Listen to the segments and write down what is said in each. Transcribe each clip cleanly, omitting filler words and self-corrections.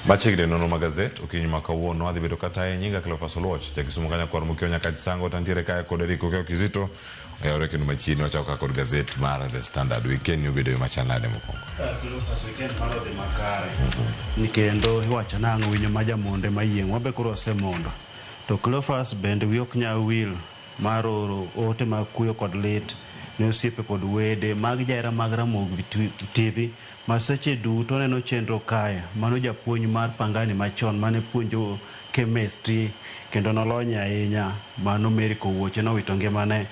Machiegni nono magazet okinyi makawuono adhi bedo kata nyinga Cleophas Oluoch jakisumo kanya kwar mukio nyaka chisango tantiere kaya kod Erico Keo Kizito oyawre kendo machiegni wachako kod gazet mar The Standard. Weekend ni obedo machan nade mokwongo? Cleophas weekend mar odhi makare nikendo iwacho nang'o winyo ma jamonde mayieng' wabe koro osemondo to Cleophas bende wi ok nyal wil mar oro ote mag kuyo kod lit ne osiepe kod wede mag jaera mag Ramogi TV ma seche duto neno chenro kae. Mano japuonj mar Pangani machon mane puonjo chemistry kendo nolony ahinya. Mano Mary Kowuoche nowito ngimane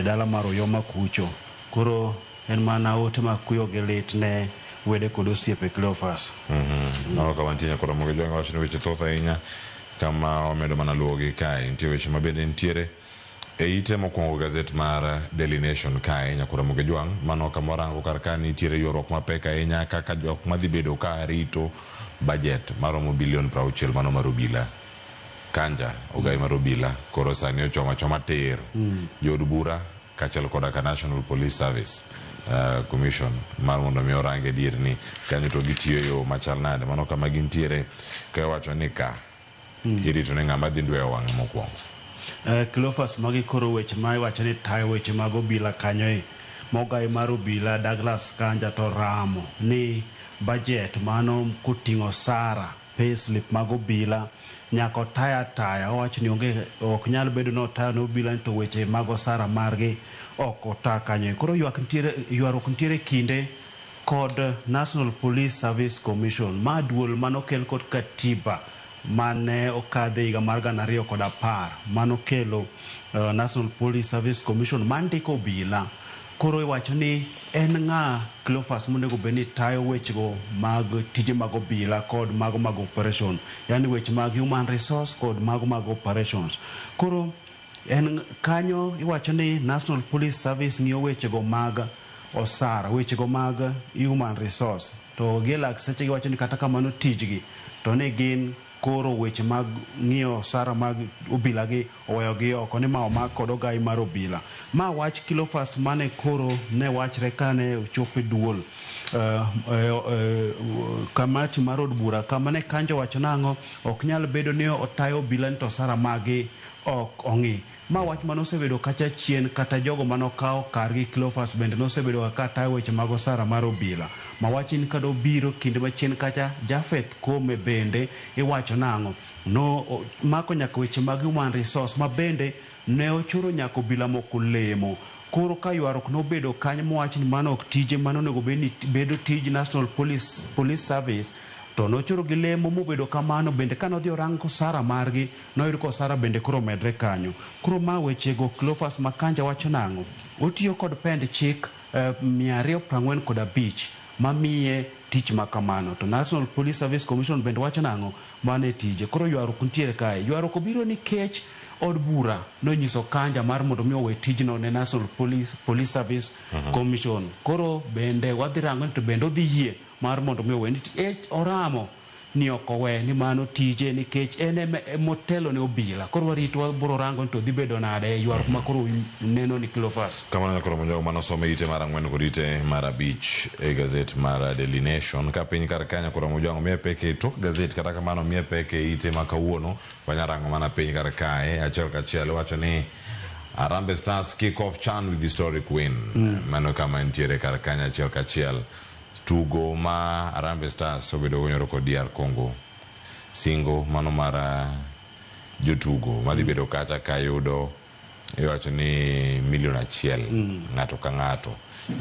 dala mar Oyoma kucho. Koro en mana ote mag kuyo gi lit ne wede kod osiepe Cleophas. Nolo ka wantinya kod Ramogi Jwang wacho ni weche thoth ahinya kama omedo mana luwogi kae. Nitie weche mabende nitiere ite mokwongo gazet mar Daily Nation kae nyakura Ramogi Jwang mano kamorango kar ka nitiere ywaruok mapek ahinya kaka jok madhi bedo ka rito budget maromo bilion 60 mano mar obila Kanja Ogai mar obila koro sani ochoma ter jod bura kachel koda ka National Police Service Commission mar mondo mi orange dir ni kanyo to gitiyo yo machal nade mano kama gintiere ka wacho ni ka irito ne ng'ama dhi ndwe wang'e mokwongo. Cleophas magi koro weche ma iwacho ni tayo weche mag obila kanyo Mogai mar obila Douglas Kanja to ramo ni budget mano kuting'o sara payslip mag obila nyako taya owacho ni ok nyal bedo no tayo no obila to weche mag osara margi ok ota kanyo. Koro ywaruok ntiere kinde kod National Police Service Commission ma duol manokel kod katiba mane okadhe higa mar 2010 mano kelo National Police Service Commission mandiko obila. Koro iwacho ni en ng'a Cleophas monego beni tayo wechego mag tije mag obila kod mago mag operation, yani weche mag human resource kod mago mag operations. Koro en kanyo iwacho ni National Police Service ng'iyo wechego mag osara, wechego mag human resource to gilak seche giwacho ni kata kamano tijgi to ne gin koro weche mag ng'iyo sara mag obila gi oweyogi oko ni ma omak kod Ogai mar obila. Ma wach Cleophas mane koro ne wachre kane ochopo duol kamati mar od bura kama ne Kanjo wacho nang'o ok nyal bedo ni otayo obila ni to sara magi ok ong'i. Ma wach manosebedo kacha chien kata jogo manokawo kargi Cleophas bende nosebedo ka tayo weche mag osara mar obila. Ma wachin kado biro kinde machien kacha Japheth Kome bende iwacho nang'o no mako nyaka weche mag human resource ma bende ne ochoro nyaka obila moko lemo. Koro ka ywaruok nobedo kanyo mowach ni mano ok tije mano nego bedo tij National Police Service to nochoro gi lemo mobedo kamano bende kanodhi orango sara margi noyudo ko sara bende koro medre kanyo. Koro ma wechego Cleophas Makanja wacho nang'o otiyo kod pend chik 245 mamiye tich makamano to National Police Service Commission bende wacho nang'o mane tije. Koro ywaruok ntiere kae. Ywaruok obiro nikech od bura nonyiso Kanja mar mondo mi owe tijno ne National Police Service Commission. Koro bende wadhi rango to bende odhi yie mar mondo mi owe oramo ni ok owe ni mano tije nikech en motelo ne obila. Koro warito wabiro rango to dhi bedo nade ywaruok ma koro neno ni Cleophas. Kamano nyakoro monjo manosome ite mar 4 kod ite mar 5 e gazet mar Daily Nation ka piny kar kanya koro monjo miye peke tok gazet kata kamano miye peke ite makawuono wanyarango mana piny kar kae achiel kachiel wacho ni Harambee Stars kick off CHAN with historic win. Mano kama ntiere kar kanya achiel kachiel tugo ma Harambee Stars obedo gonyoro kod DR Congo singo mano mara jotugo madhi bedo kacha kayudo iwacho ni milion 1 ng'ato ka ng'ato.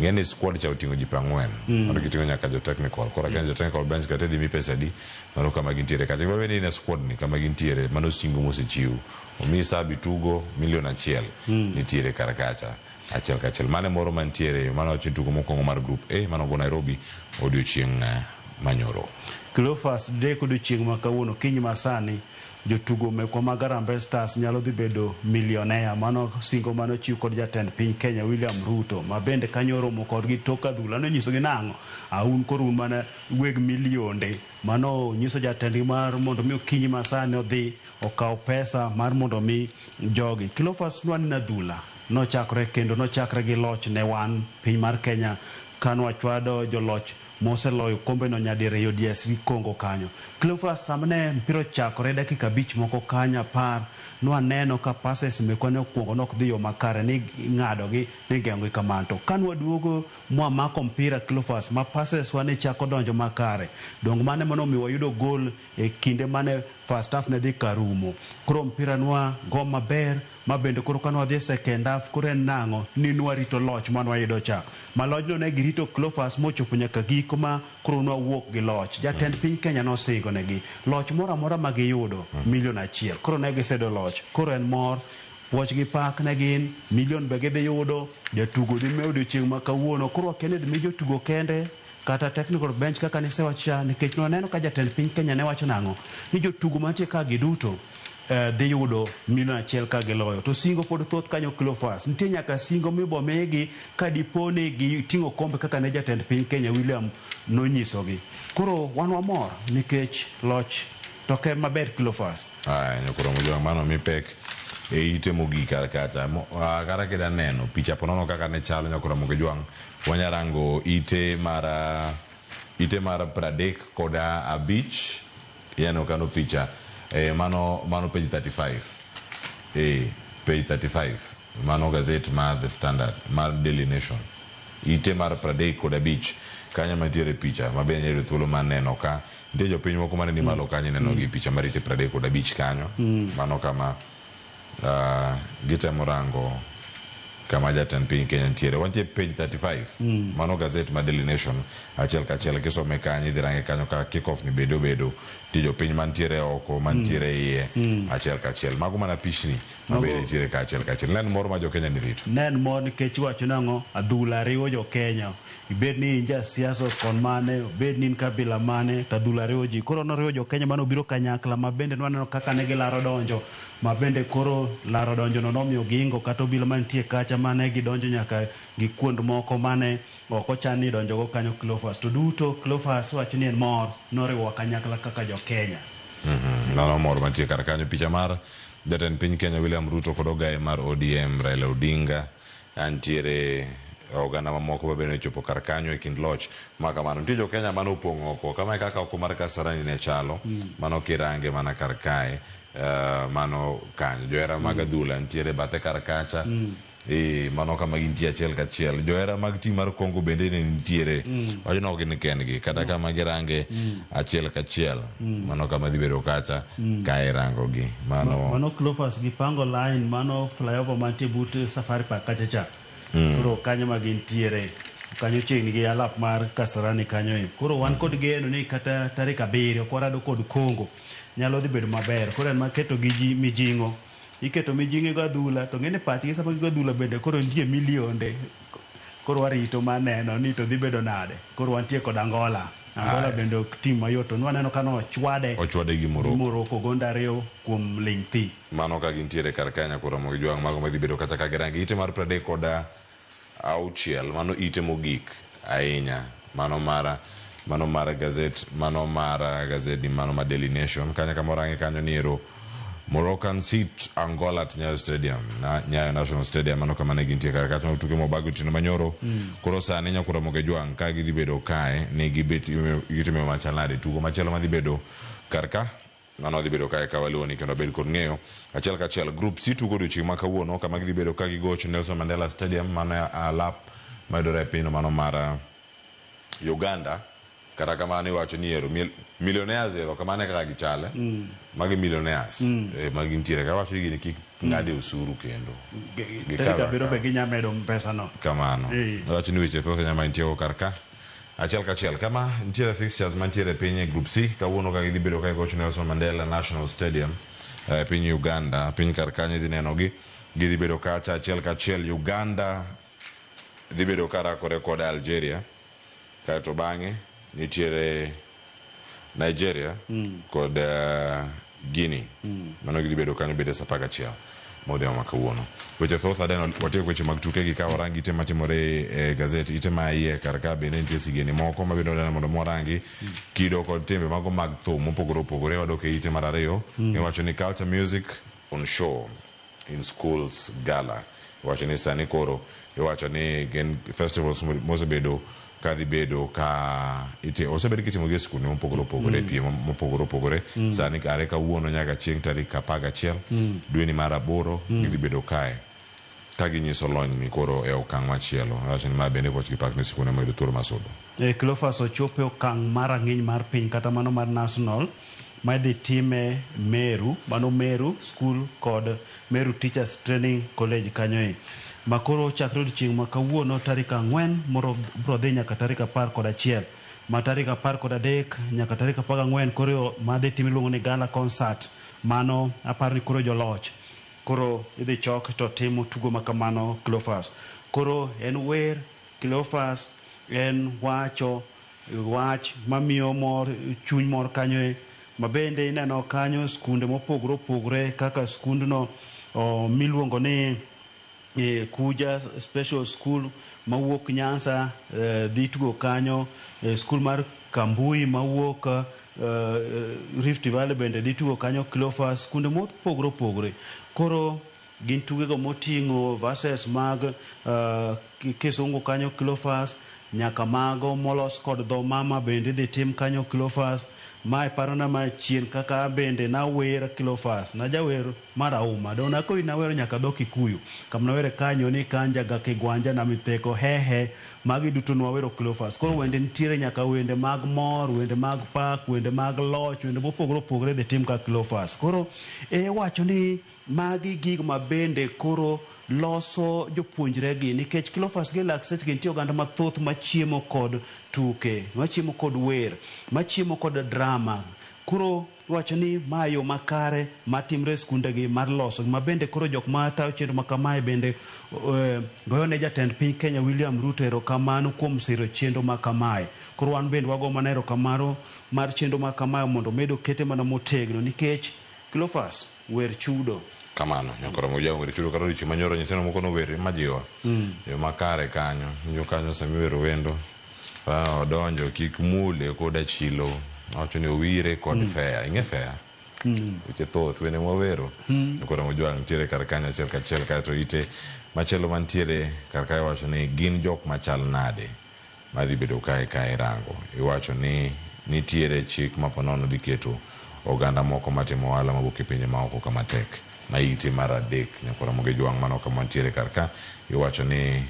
Ngeni squad cha utingo ji 40 mondo gitingo nyaka jo technical kora jo technical bench kata di mi pesa di mano kama gintiere kata babe ni na squad ni kama gintiere mano singo mosechiu omisa bitugo milion 1 nitiere karakacha achiel kachiel mane moro mantiere mano chitugo mokongo mar group A mano go Nairobi odiochieng' manyoro. Cleophas de odiochieng' makawuono kiny masani jotugo mekwa mag Harambee Stars nyalo dhi bedo milionea mano singo mano chiw kod jatend piny Kenya William Ruto ma bende kanyoro mo kod gi tok adhula nonyiso gi nang'o aun koro un mana weg milionde mano nyiso jatend mar mondo mi kiny masani odhi okaw pesa mar mondo mi jogi. Cleophas nwan na adhula nochakre gi loch ne wan piny mar Kenya kanwa chwado joloch moseloyo kombe no nyadiriyo DSV Congo kanyo. Cleophas samne mpira ochakore dakika 5 moko kanyo 10 nwaneno ka passes mekwa ne okuongo nok dhi yo makare ni ng'adogi ni geng'ogi kamano. To kanwaduogo mwamako mpira Cleophas ma passes wane chako donjo makare. Dong mane monomiyo wayudo gol e kinde mane first half ne dhi karumo. Koro mpira nwa go maber ma bende koro kanwa dhi second half koro en nang'o ni nwarito loch manwayudo cha. Ma lojno ne girito Cleophas mochopo nyaka giko ma koro nwawuok gi loch. Jatend piny Kenya nosingo negi loch moro amora ma giyudo $1 million. Koro ne gisedo loch. Koro en mor puoch gi pak ne gin $1 million be gidhi yudo. Jatugo dhi mewo odiochieng' ma kawuono. Koro kende dhi mi jotugo kende kata technical bench kaka nisewacha nikech noneno ka jatend piny Kenya ne wacho nang'o ni jotugo mantie ka giduto dhi yudo $1 million ka giloyo. To singo pod thoth kanyo Cleophas. Nitie nyaka singo mibomigi ka diponi giting'o kombe kaka ne jatend piny Kenya William nonyisogi. Koro wan wamor nikech loch to ke maber Cleophas. Nyakoro mojwang' mano mi pek e ite mogik kata kata kida neno picha ponono kaka ne chalo nyakoro mojwang' wanyarango ite mara 35 yano kano picha mano page 35 page 35 mano gazette mar The Standard mar Daily Nation ite mar 35 kanyo mantiere picha mabe nyero thuolo maneno ka nitie jopiny moko mane ni malo kanyo neno gi picha mar ite 35 kanyo mano kama gitemo rango kama jatend piny Kenya ntiere wantie page 35 mano gazette mar Daily Nation achiel kachiel kisome kanyo idhi range kanyo ka kickoff ni bedo ti jopiny mantiere oko mantiere iye achiel kachiel mago mana pichni mabe ntiere ka achiel kachiel nen moro ma jo Kenya ni rito nen mor nikech wacho nang'o adhula riwo jo Kenya ibed ni inja siasa kon mane ibed ni kabila mane tadhula riwo ji koro noriwo jo Kenya mano biro kanyakla ma bende nwaneno kaka ne gilaro donjo ma bende koro laro donjo no nomiyo gingo kata obila mantie kacha mane gidonjo nyaka gi kuond moko mane ok ochan ni donjo go kanyo Cleophas to duto Cleophas wacho ni en mor noriwo kanyakla kaka jo Kenya nano mor mantie kar kanyo picha mar jatend piny Kenya William Ruto kod ogaye mar ODM Raila Odinga antiere oganda mamoko bende ochopo kar kanyo e kind loch makamano nitie jo Kenya mano opong'o oko kama kaka oko mar Kasarani ne chalo mano kirange mana kar kae mano kanyo johera mag adhula ntiere bathe kar kacha mano kama gintie achiel kachiel johera mag tim mar Kongo bende ne ntiere wacho no gin kendgi kata kama girange achiel kachiel mano kama dhi bedo kacha ka irango gi mano Cleophas gipango line mano flyover mantie but Safari Park kacha cha koro kanyo ma gintiere kanyo chiegni gi alap mar Kasarani kanyo koro wan kod geno ni kata tarik 7 kwarado kod Kongo nyalo dhi bedo maber koro en maketo gi mijing'o iketo mijing'e go adhula to ng'ene pachgi sama gi adhula bende koro nitie milionde koro warito maneno ni to dhi bedo nade koro wantie kod Angola bende ok tim mayot to nwaneno kano ochwade gi Morocco gonda 2 kuom ling thi mano ka gintiere kar kanya koro mojwang' mago madhi bedo kata ka girange ite mar 36 mano ite mogik ahinya mano mara gazette mano mar Daily Nation kanya kamorange kanyo niero Moroccan seat Angola at Nyayo Stadium Nyayo National Stadium mano kama ne gintie kar kacha tuke mobago tino manyoro koro sani nyakura mogejwang' ka gidhi bedo kae ne gitimo machalade tugo machielo madhi bedo karka mano dhi bedo kae Kawaloni kendo bed kod ng'eyo achiel kachiel group C tugo odiochieng' ma kawuono kama gidhi bedo ka gigoch Nelson Mandela Stadium mano alap mayudore e piny mano mar Uganda kata kamano iwacho ni ero millionaires ero kamano kaka gichale magi millionaires magi ntiere ka wacho gini kik ng'ade osuru kendo terika biro be ginyamedo pesa no kamano wacho ni weche thoth nyama ntiere kar ka achiel kachiel kama ntiere fixtures mantiere piny group C kawuono ka gidhi bedo ka goch Nelson Mandela National Stadium piny Uganda piny kar kanyo dhi neno gidhi bedo kacha achiel kachiel Uganda dhi bedo karakore kod Algeria kaeto bang'e nitiere Nigeria kod Guinea mano gidhi bedo kanyo bede sa 11 modhi ma kawuono weche thoth adeno watieko weche mag tuke gi ka warangi ite matimore e gazette ite ma iye kar ka bende nitie sigeni moko ma bendo dana mondo morangi kido kod tembe mago mag thum mopogore opogore wadok e ite mar 2 iwacho ni culture music on show in schools gala iwacho ni sani koro iwacho ni gen festivals mosebedo kadhi bedo ka osebed kitimo gi skunde mopogore opogore piem mopogore opogore sani are kawuono nyaka chieng' tarik 11 dwe ni mar 8 gidhi bedo kae ka ginyiso lony ni koro e okang' machielo. Wacho ni ma bende poch gi pak ni skunde moyudo thuolo masudo. Cleophas ochopo e okang' mar rang'iny mar piny kata mano mar national ma idhi time Meru, mano Meru School kod Meru Teachers Training College kanyo makoro chakre odiochieng' ma kawuono tarik 4 moro bro dhi nyaka tarik 11 ma tarik 13 nyaka tarik 14 koro madhi tim iluongo ni gala concert, mano aparo ni koro joloch koro idhi chok to timo tugo makamano. Cleophas koro en wer, Cleophas en wach mamiyo mor chuny mor kanyo ma bende ineno kanyo skunde mopogore opogore kaka skundno miluongo ni Kuja Special School mawuok Nyanza dhi tugo kanyo, skul mar Kambui mawuok Rift Valley bende dhi tugo kanyo. Cleophas skunde mopogore opogore koro gin tugego moting'o verses mag kisungu kanyo Cleophas, nyaka mago molos kod dho mama bende dhi tim kanyo Cleophas. Mae parona ma chien kaka bende na wer Cleophas na jawer marauma dona ko inawero nyaka dho Kikuyu kam nawere kanyo ni kanja ga kigwanja na mitheko hehe magi duto nwawero Cleophas. Koro wende nitiere nyaka wende mag mor, wende mag pak, wende mag loch, wende mopogore opogore dhi tim ka Cleophas. Koro wacho ni magi gig ma bende koro loso jopuonjre gi nikech Cleophas gi lak seche nitie oganda mathoth machiemo kod tuke, machiemo kod wer, machiemo kod drama. Koro wacho ni mayo makare matimre skunde gi mar loso ma bende koro jok ma tayo chenro makamae bende goyo ne jatend piny Kenya William Ruto erokamano kuom siro chenro makamae. Koro wan bende wago mana erokamano mar chenro makamae mondo medo kete mana motegno nikech Cleophas wer chudo kamano nyakoro mojago wer chudo karo dichi manyoro nyiteno moko no wer majiwa yo makare kanyo nyo kanyo samiwero wendo odonjo kik mule koda chilo wacho ni owire kod fea ing'e fea uche thoth wene mwawero nyakoro mojago nitiere kar kanyo achiel kachiel kae to ite machielo mantiere kar kae wacho ni gin jok machal nade madhi bedo kae rango. Iwacho ni nitiere chik maponono dhi keto oganda moko matimo ohala mawuok e pinje maoko kama tek ma ite mar 3 nyakoro moge jwang' mano kama ntiere kar ka. Iwacho ni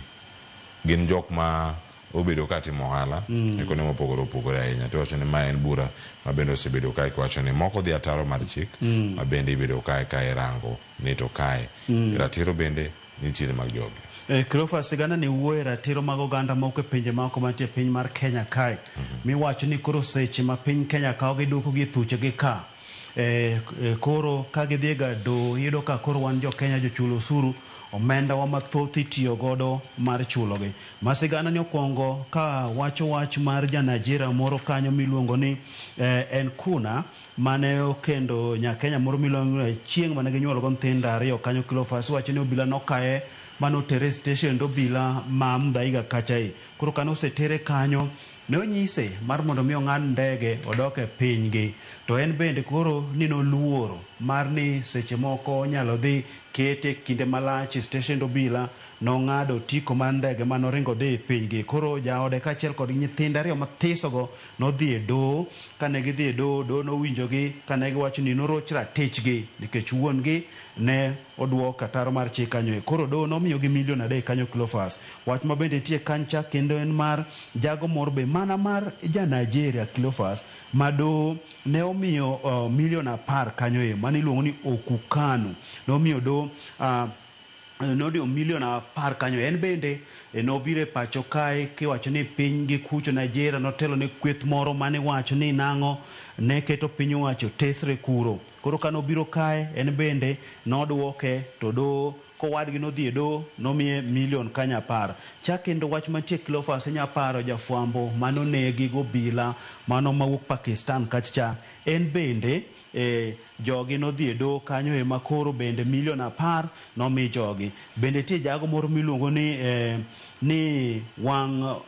gin jok ma obedo ka timo ohala kuonde mopogore opogore ahinya. To wacho ni ma en bura ma bende osebedo kae kiwacho ni moko dhi ataro mar chik ma bende ibedo kae rango ni to kae ratiro bende nitiere mag jogi. Cleophas sigana ni wuoye ratiro mag oganda moko e pinje maoko mantie piny mar Kenya kae miwacho ni koro seche ma piny Kenya kao giduoko gi thuche gi ka koro ka gidhiga do yudo ka koro wan jo Kenya jochulo osuru omenda wa mathoth itiyo godo mar chulo gi. Masigana ni okwongo ka wacho wach mar ja Nigeria moro kanyo miluongo ni en kuna mane okendo nya Kenya moro miluongo ni chieng' mane ginyuolo go nyithindo 2 kanyo. Cleophas wacho ni obila nokae mano tere station dobila ma Mdaiga kacha koro kano osetere kanyo ne onyise mar mondo mi ong'ad ndege odok e pinygi to en bende koro ni noluoro mar ni seche moko nyalo dhi kete kinde malach station dobila nong'ado tiko mar ndege manoringo dhi e pinygi. Koro jaode kachiel kod nyithindo 2 mathisogo nodhi e doo. Kane gidhi e doo nowinjogi kane giwacho ni noroch ratichgi nikech wuon gi ne oduoko ataro mar chik kanyo. Koro doo nomiyogi $1 million kanyo Cleophas. Wach ma bende nitie kancha kendo en mar jago moro be mana mar ja Nigeria Cleophas ma doo ne omiyo $10 million kanyo mane iluongo ni Okukanu nomiyo doo nodi $10 million kanyo. En bende nobiro e pacho kae kiwacho ni piny gi kucho Nigeria notelo ne kweth moro mane wacho ni nang'o ne keto piny wacho tesre kuro. Koro kano biro kae en bende noduoke to doo kowadgi nodhi e doo nomiye $1 million kanya 10. Chak kendo wach mantie Cleophas nyaparo jafwambo manonegi gobila mano mawuok Pakistan kacha en bende jogi nodhi e doo kanyo makoro bende $10 million nomi jogi. Bende tie jago moro miluongo ni ni wang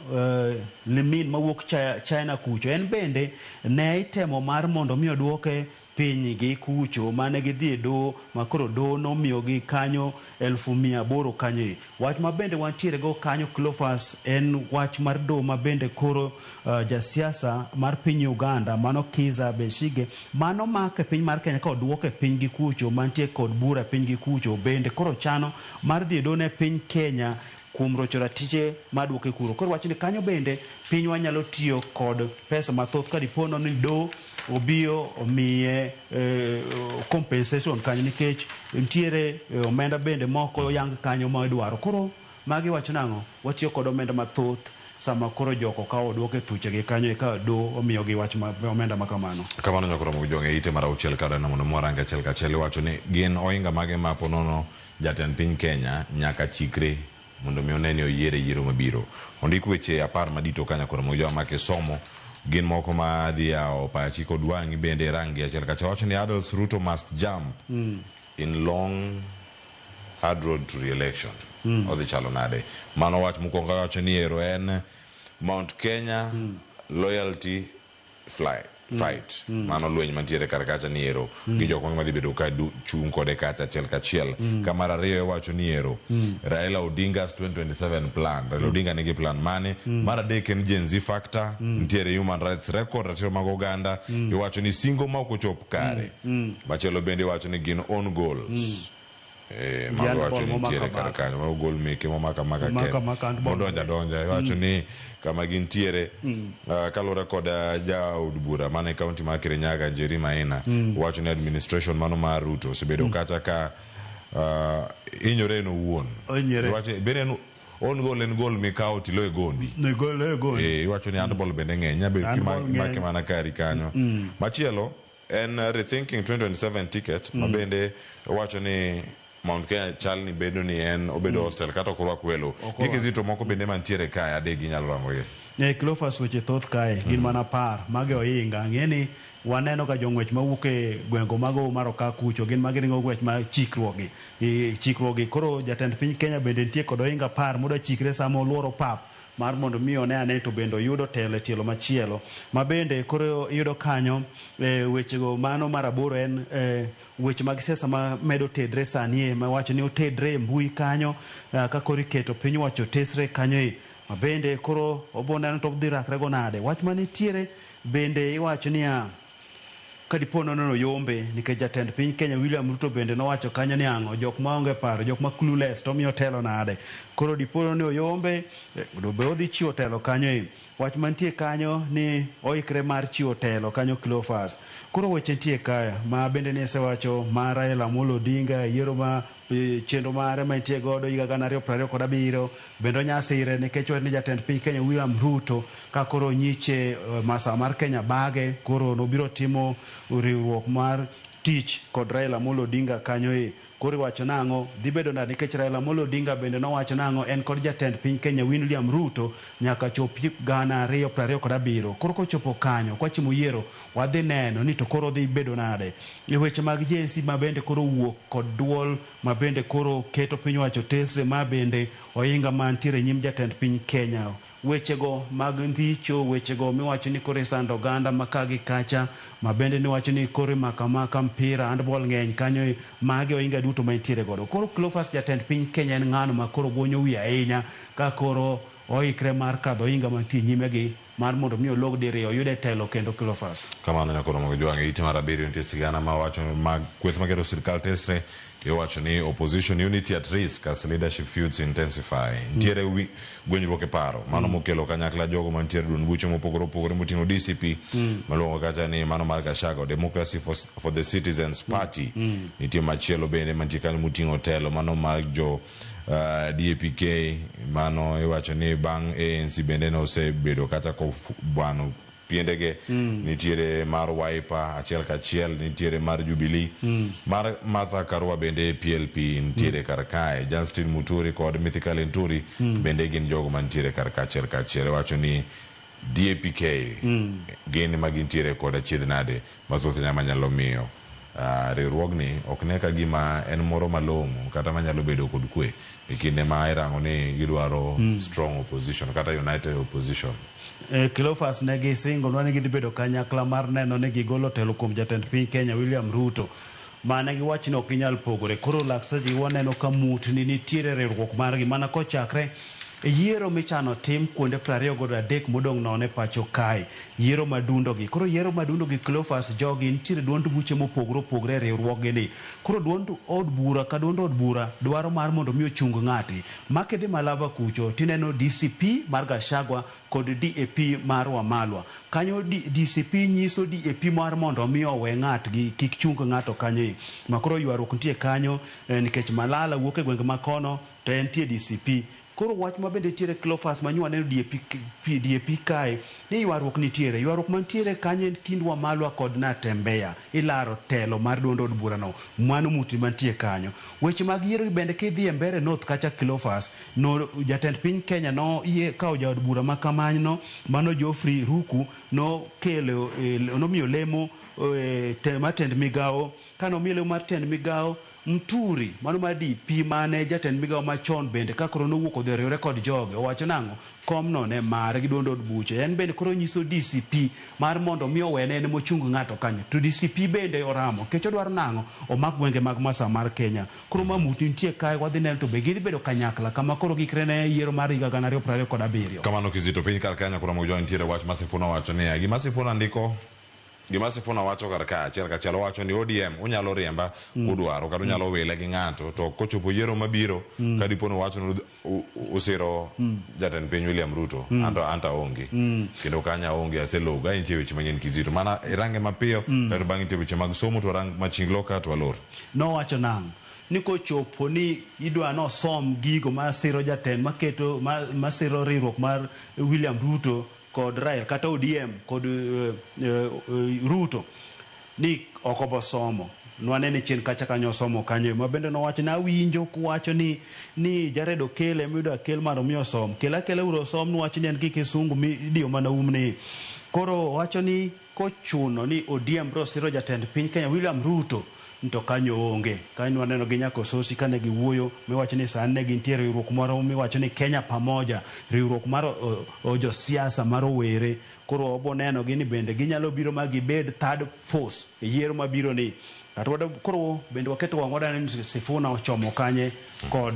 limin mawuok China kucho en bende ne itemo mar mondo mi oduoke piny gi kucho mane gidhi do makoro do nomiyo gi kanyo 1,800 kanyo. Wach ma bende wantiere go kanyo Cleophas en wach mar do ma bende koro jasiasa mar piny Uganda mano Kizza Besigye mano make piny mar Kenya ka oduoke piny gi kucho mantie kod bura piny gi kucho bende koro chano mar dhi do ne piny Kenya kuom rocho ratije maduoke kuro. Koro wach ni kanyo bende pinywa nyalo tiyo kod pesa mathoth ka dipono ni do obio omiye compensation kanyo nikech ntiere omenda bende moko yang kanyo ma idwaro. Koro magi wach nang'o watiyo kod omenda mathoth sama koro joko ka oduoke thuche gi kanyo ka do omiyo gi wach omenda makamano. Kamano nyakoro mo jonge ite mara uchiel kada na mondo mwarange achiel kachiel wacho ni gin oinga mage ma ponono jatend piny Kenya nyaka chikre mondo mi oneni oyiere yiero mabiro. Ondik weche 10 madito kanya koro mo joma make somo gin moko ma dhi yawo pachi kod wang'i bende rangi achiel kachiel wacho ni adults Ruto must jump in long hard road to re-election. Odhi chalo nade. Mano wach mokwongo wacho ni ero en Mount Kenya loyalty fight. Mano lweny mantiere kar kacha ni ero gi jok ma dhi bedo ka chung kode kacha achiel kachiel. Kamar ariyo wacho ni ero Raila Odinga's 2027 plan. Raila Odinga nigi plan mane. Mar adek en Gen Z factor. Ntiere human rights record ratiro mag Uganda. Iwacho ni singo ma ok ochop kare. Machielo bende wacho ni gin own goals. Mago wacho ni ntiere kar kanyo ma gol meke momaka ken modonja wacho ni kama gintiere kalore kod jaod bura mane kaunti ma Kirinyaga Njeri Maina wacho ni administration mano mar Ruto osebedo kata ka inyore no wuon wacho bende on goal en goal mikao tilo e gondi wacho ni handball bende ng'eny nyabe make mana kari kanyo. Machielo en rethinking 2027 ticket mabende wacho ni Mount Kenya chal ni bedo ni en obedo hostel kata korwa kwelo gike zito moko bende mantiere kae adegi nyalo rangoe Cleophas weche thoth kae gin mana par mage oinga ng'eni waneno ka jong'wech mawuok e gwengo mago maro ka kucho gin magiringo gwech ma chikruogi koro jatend piny Kenya bende nitie kod oinga par moda chikre samo luoro pap mar mondo mi one ane to bendo yudo tele tielo machielo ma bende koro yudo kanyo wechego mano maraboro en weche mag siasa ma medo tedre sanie ma wacho ni otedre mbui kanyo ka koro iketo piny wacho tesre kanyo ma bende koro obonano to dhi rakre go nade wach manitiere bende iwacho ni kadipono nono yombe nikech jatend piny Kenya William Ruto bende nowacho kanyo ni ang'o jok maonge paro jok ma clueless to miyo telo nade koro dipono ni oyombe be odhi chiwo telo kanyo wach mantie kanyo ni oikre mar chiwo telo kanyo Cleophas koro weche nitie kaya ma bende ne sewacho ma Raila Amolo Odinga yiero ma chenro mare ma nitie godo higa 2027 bende onyasire nikech ni jatend piny Kenya William Ruto ka koro nyiche masa mar Kenya bage koro nobiro timo riwruok mar tich kod Raila Amolo Odinga kanyo koro wacho nang'o dhi bedo nade nikech Raila Amolo Odinga bende nowacho nang'o en kod jatend piny Kenya William Ruto nyaka chop 2027 koro kochopo kanyo kwachimo yiero wadhi neno ni to koro dhi bedo nade weche mag jensi ma bende koro wuok kod duol ma bende koro keto piny wacho tese ma bende oinga mantiere nyim jatend piny Kenya wechego mag ndhicho wechego miwacho ni kore sando Uganda makagi kacha ma bende ni wacho ni kore makamaka mpira handball ng'eny kanyo mage oinga duto mantiere godo koro Cleophas jatend piny Kenya en ng'ano ma koro gonyo wi ahinya ka koro oikre mar kadho oinga mantie nyime gi mar mondo mi olog diriyo yude telo kendo Cleophas kamano nyakoro mo jwange ite mar abiriyo nitie sigana ma wacho mag kweth magero sirkal tesre iwacho ni opposition unity at risk as leadership feuds intensify ntiere gwenyruok e paro mano mokelo kanyakla jogo mantiere duond buche mopogore opogore moting'o DCP maluongo kata ni mano mar Gachagua Democracy for the Citizens Party nitie machielo bende mantie kanyo moting'o telo mano mag jo DAPK mano iwacho ni bang' ANC bende no osebedo kata kobwano piendege nitiere mar Wiper achiel kachiel nitiere mar Jubilee mar Martha Karua bende PLP nitiere kar kae Justin Muturi kod Mithika Linturi bende gin jogo mantiere kar kachiel wacho ni DAPK gin magintiere kod achiedh nade mathoth nyama nyalo miyo riwruogni ok ne ka gima en moro malong'o kata manyalo bedo kod kwe e kinde ma irango ni gidwaro strong opposition kata united opposition. Cleophas ne gisingo ni gidhi bedo kanyakla mar neno ni gigolo telo kuom jatend piny Kenya William Ruto. Mane giwacho ni ok ginyal pogore. Koro laksaji waneno ka mutni nitiere riwruok margi mana kochakre yiero michano tim kuonde 23 modong' nono e pacho kae, yiero madundogi. Koro yiero madundogi Cleophas jogi nitiere duond buche mopogore opogore e riwruoggi ni. Koro duond od bura ka duond od bura dwaro mar mondo mi ochung ng'ati. Makidhi Malava kucho tineno DCP mar Gachagua kod DAP mar Wamalwa. Kanyo DCP nyiso DAP mar mondo mi owe ng'atgi kik chung ng'ato kanyo. Makoro ywaruok nitie kanyo nikech Malala wuok e gwenge makono to entie DCP. Koro wach ma bende tiere Cleophas manyuwa neno DAP kae ni ywaruok nitiere. Ywaruok mantiere kanyo kind Wamalwa kod Natembeya. Ilaro telo mar duond od burano. Mano muti mantie kanyo. Weche mag yiero bende kidhi e Mbeere North kacha Cleophas no jatend piny Kenya no kao jaod bura makamanyno mano Geoffrey Ruku no kelo nomiyo lemo matend migao kano miyo lemo mar tend migao Mturi mano ma DP mane jatend migao machon bende kakoro nowuok odhi riwre kod joge owacho nang'o komno ne mare gi duond od buche en bende koro nyiso DCP mar mondo mi owene en mochung ng'ato kanyo to DCP bende oramo kech odwaro nang'o omak gwenge mag Masa mar Kenya. Koro mamuti nitie kae wadhi neno to be gidhi bedo kanyakla kama koro gikre ne yiero mar higa 2027. Kamano Kizito piny kar Kenya koro mojo nitiere wach Masifuna wacho ni gima Sifuna ndiko gima Sifuna wacho kar ka achiel kachiel wacho ni ODM unyalo riemba kudwaro kata unyalo wile gi ng'ato to kochopo yiero mabiro ka dipono wacho ni usiro jatend piny William Ruto anta onge kendo kanya onge aseloga nitie weche mang'eny Kizito mana irange mapiyo kata bang' nitie weche mag somo to rang machinglo ka to alor no wacho nang'o ni kochopo ni idwa no som gigo masiro jatend maketo masiro riwruok mar William Ruto kod Raila kata ODM kod Ruto ni okobo somo nwanene chien kacha kanyo somo kanyo mabende no wacho na winjo kuwacho ni Jared Okele mido kel mar omiyo som kela uro som no wacho ni en gi kisungu mi dio mana umni. Koro wacho ni kochuno ni ODM bro siro jatend piny Kenya William Ruto nto kanyo onge kanyo waneno gi nyako sosi kane giwuoyo miwacho ni sane gintiere riwruok moro miwacho ni Kenya Pamoja riwruok mar jo siasa mar owere. Koro obo neno gini bende ginyalo biro ma gibed third force e yiero mabiro ni koro bende waketo wang'oda ni Sifuna ochomo kanye kod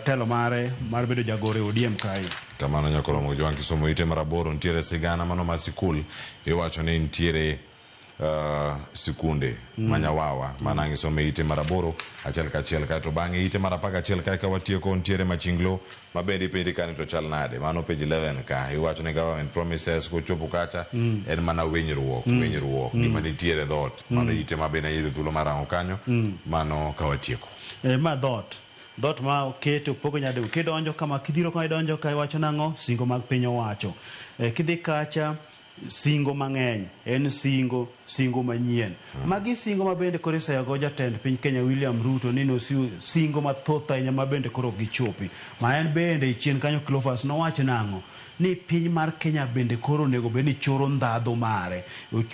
telo mare mar bedo jagore ODM kai. Kamano nyakoro mo jwangi somo ite maraboro ntiere sigana mano ma sikul iwacho ni ntiere sikunde manyawawa manangi some ite maraboro achiel kachiel ka to bang'e ite marapaga achiel ka watieko ntiere machinglo mabedi pedi kani to chal nade mano page 11 ka iwacho ni government promises ko chopo kacha en mana wenyruok gima nitiere dhot mano ite mabena yidho thuolo marango kanyo mano ka watieko ma dhot ma oketo pogo nyade kidonjo kama kidhiro ka idonjo ka iwacho nang'o singo mag piny owacho kidhi kacha singo mang'eny en singo manyien magi singo mabende koro isego jatend piny Kenya William Ruto nino singo mathoth ahinya mabende koro gichopi ma en bende chien kanyo Cleophas nowacho nang'o ni piny mar Kenya bende koro nego bed ni choro ndadho mare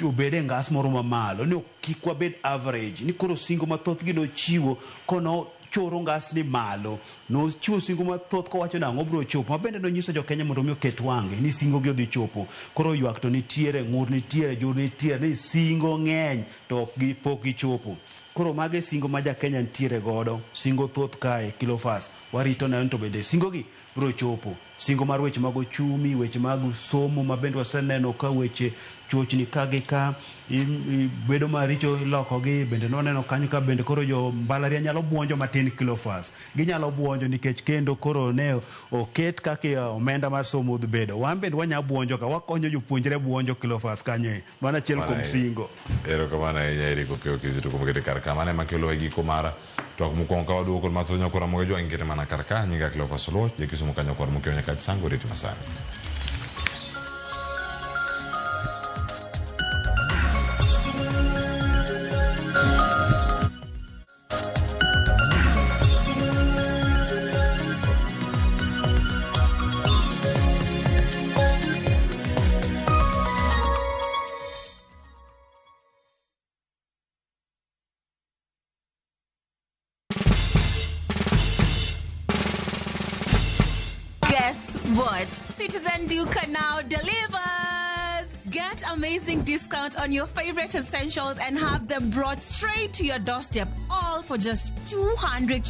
obede ngas moro mamalo ni kik wabed average ni koro singo mathoth gi nochiwo kono choro ngas ni malo no chiwo singo mathoth kowacho nang'o bro chopo mabende no nyiso jo Kenya mondo mi oket wang'e ni singo gi odhi chopo. Koro ywak to nitiere ng'ur nitiere jur nitiere ni singo ng'eny to pok gichopo. Koro mage singo ma ja Kenya nitiere godo singo thoth kae Cleophas warito neno to bende singo gi bro chopo. Singo mar weche mag ochumi weche mag somo mabende waseneno ka weche chochni kagi ka bedo maricho loko gi bende noneno kanyo ka bende koro jo mbalaria nyalo buonjo matin Cleophas ginyalo buonjo nikech kendo koro ne oket kaka omenda mar somo dhi bedo wan bende wanya buonjo ka wakonyo jopuonjre buonjo Cleophas kanye mana achiel kuom singo. Ero kamano ahinya Eriko Kizito kuom keto kar ka mane makelo giko mara to mokwongo ka waduoko mathoth nyakora mogo jwangi kete mana kar ka nyinga Cleophas Oluoch jekisomo kanyo kor mokeo nyaka sango reti masani. Citizen Duka now delivers. Get amazing discount on your favorite essentials and have them brought straight to your doorstep, all for just 200